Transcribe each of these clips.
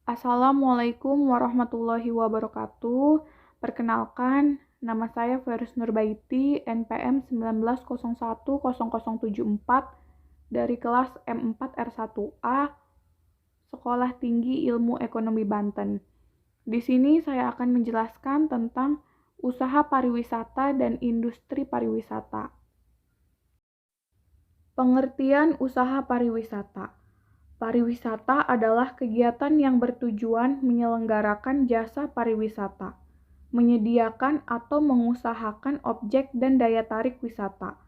Assalamualaikum warahmatullahi wabarakatuh. Perkenalkan, nama saya Ferus Nurbaiti, NPM 19010074 dari kelas M4R1A, Sekolah Tinggi Ilmu Ekonomi Banten. Di sini saya akan menjelaskan tentang usaha pariwisata dan industri pariwisata. Pengertian usaha pariwisata. Pariwisata adalah kegiatan yang bertujuan menyelenggarakan jasa pariwisata, menyediakan atau mengusahakan objek dan daya tarik wisata,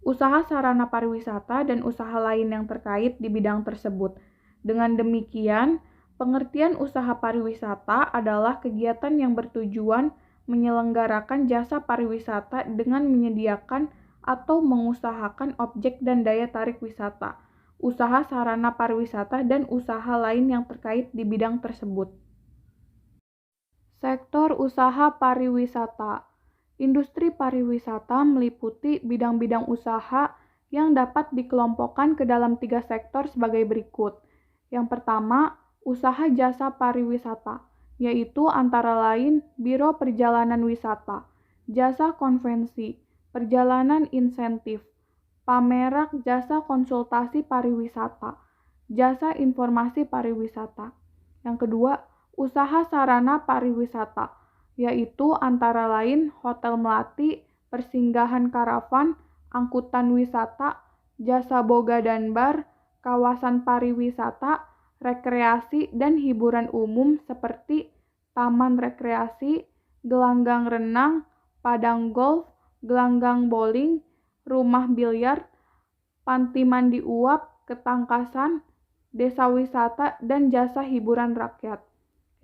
usaha sarana pariwisata, dan usaha lain yang terkait di bidang tersebut. Dengan demikian, pengertian usaha pariwisata adalah kegiatan yang bertujuan menyelenggarakan jasa pariwisata dengan menyediakan atau mengusahakan objek dan daya tarik wisata, usaha sarana pariwisata, dan usaha lain yang terkait di bidang tersebut. Sektor usaha pariwisata. Industri pariwisata meliputi bidang-bidang usaha yang dapat dikelompokkan ke dalam 3 sektor sebagai berikut. Yang pertama, usaha jasa pariwisata, yaitu antara lain biro perjalanan wisata, jasa konvensi, perjalanan insentif, pamerak jasa konsultasi pariwisata, jasa informasi pariwisata. Yang kedua, usaha sarana pariwisata, yaitu antara lain hotel melati, persinggahan karavan, angkutan wisata, jasa boga dan bar, kawasan pariwisata, rekreasi dan hiburan umum seperti taman rekreasi, gelanggang renang, padang golf, gelanggang bowling, rumah biliar, panti mandi uap, ketangkasan, desa wisata, dan jasa hiburan rakyat.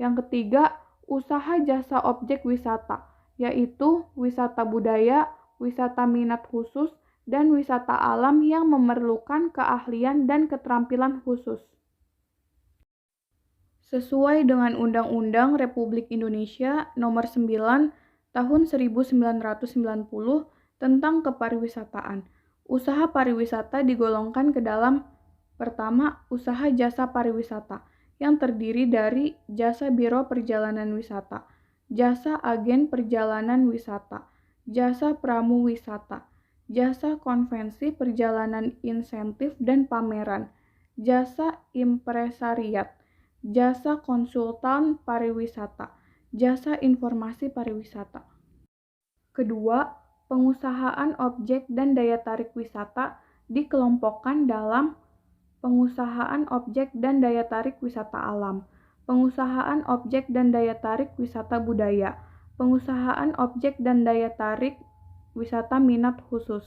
Yang ketiga, usaha jasa objek wisata, yaitu wisata budaya, wisata minat khusus, dan wisata alam yang memerlukan keahlian dan keterampilan khusus. Sesuai dengan Undang-Undang Republik Indonesia Nomor 9 Tahun 1990 tentang Kepariwisataan, usaha pariwisata digolongkan ke dalam: pertama, usaha jasa pariwisata, yang terdiri dari jasa biro perjalanan wisata, jasa agen perjalanan wisata, jasa pramu wisata, jasa konvensi perjalanan insentif dan pameran, jasa impresariat, jasa konsultan pariwisata, jasa informasi pariwisata. Kedua, pengusahaan objek dan daya tarik wisata dikelompokkan dalam pengusahaan objek dan daya tarik wisata alam, pengusahaan objek dan daya tarik wisata budaya, pengusahaan objek dan daya tarik wisata minat khusus.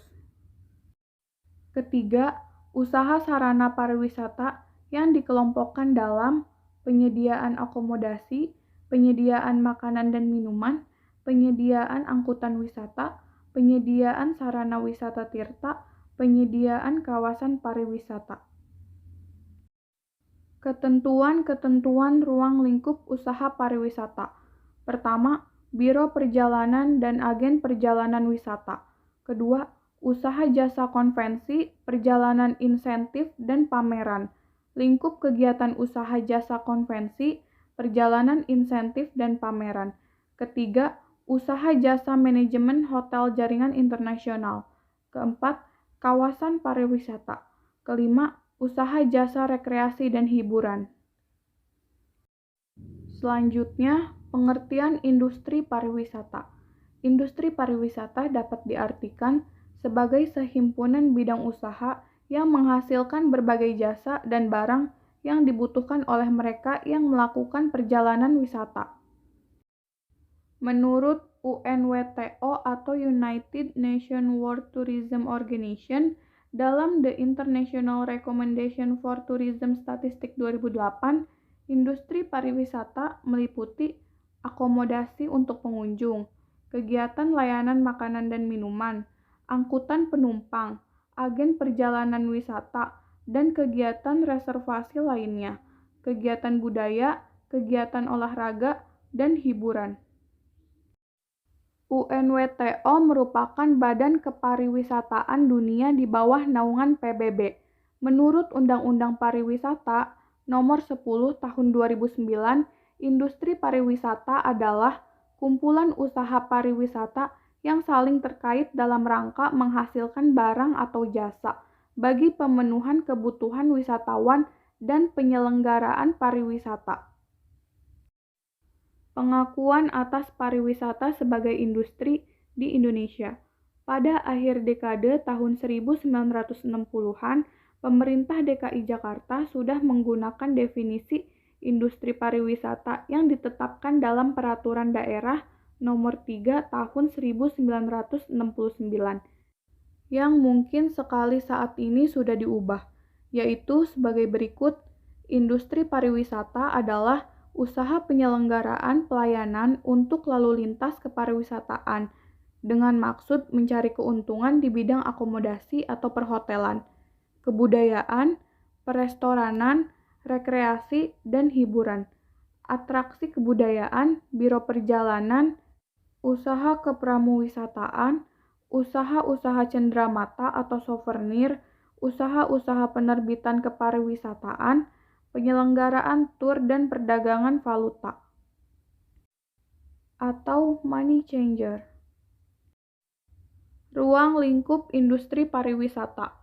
Ketiga, usaha sarana pariwisata yang dikelompokkan dalam penyediaan akomodasi, penyediaan makanan dan minuman, penyediaan angkutan wisata, penyediaan sarana wisata tirta, penyediaan kawasan pariwisata. Ketentuan-ketentuan ruang lingkup usaha pariwisata. Pertama, Biro Perjalanan dan Agen Perjalanan Wisata. Kedua, usaha jasa konvensi, perjalanan insentif, dan pameran. Lingkup kegiatan usaha jasa konvensi, perjalanan insentif, dan pameran. Ketiga, usaha jasa manajemen hotel jaringan internasional. Keempat, kawasan pariwisata. Kelima, usaha jasa rekreasi dan hiburan. Selanjutnya, pengertian industri pariwisata. Industri pariwisata dapat diartikan sebagai sehimpunan bidang usaha yang menghasilkan berbagai jasa dan barang yang dibutuhkan oleh mereka yang melakukan perjalanan wisata. Menurut UNWTO atau United Nations World Tourism Organization, dalam The International Recommendation for Tourism Statistic 2008, industri pariwisata meliputi akomodasi untuk pengunjung, kegiatan layanan makanan dan minuman, angkutan penumpang, agen perjalanan wisata, dan kegiatan reservasi lainnya, kegiatan budaya, kegiatan olahraga, dan hiburan. UNWTO merupakan badan kepariwisataan dunia di bawah naungan PBB. Menurut Undang-Undang Pariwisata, Nomor 10 tahun 2009, industri pariwisata adalah kumpulan usaha pariwisata yang saling terkait dalam rangka menghasilkan barang atau jasa bagi pemenuhan kebutuhan wisatawan dan penyelenggaraan pariwisata. Pengakuan atas pariwisata sebagai industri di Indonesia. Pada akhir dekade tahun 1960-an, pemerintah DKI Jakarta sudah menggunakan definisi industri pariwisata yang ditetapkan dalam Peraturan Daerah Nomor 3 Tahun 1969, yang mungkin sekali saat ini sudah diubah, yaitu sebagai berikut: industri pariwisata adalah usaha penyelenggaraan pelayanan untuk lalu lintas kepariwisataan dengan maksud mencari keuntungan di bidang akomodasi atau perhotelan, kebudayaan, perestoranan, rekreasi, dan hiburan, atraksi kebudayaan, biro perjalanan, usaha kepramuwisataan, usaha-usaha cenderamata atau souvenir, usaha-usaha penerbitan kepariwisataan, penyelenggaraan tur dan perdagangan valuta, atau money changer. Ruang lingkup industri pariwisata.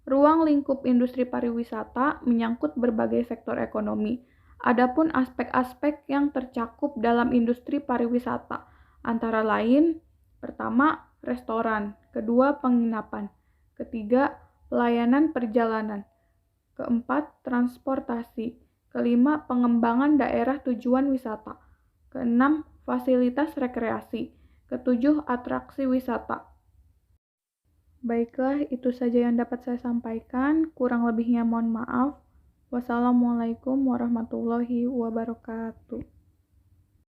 Ruang lingkup industri pariwisata menyangkut berbagai sektor ekonomi. Adapun aspek-aspek yang tercakup dalam industri pariwisata antara lain: pertama, restoran; kedua, penginapan; ketiga, pelayanan perjalanan; keempat, transportasi; kelima, pengembangan daerah tujuan wisata; keenam, fasilitas rekreasi; ketujuh, atraksi wisata. Baiklah, itu saja yang dapat saya sampaikan. Kurang lebihnya mohon maaf. Wassalamualaikum warahmatullahi wabarakatuh.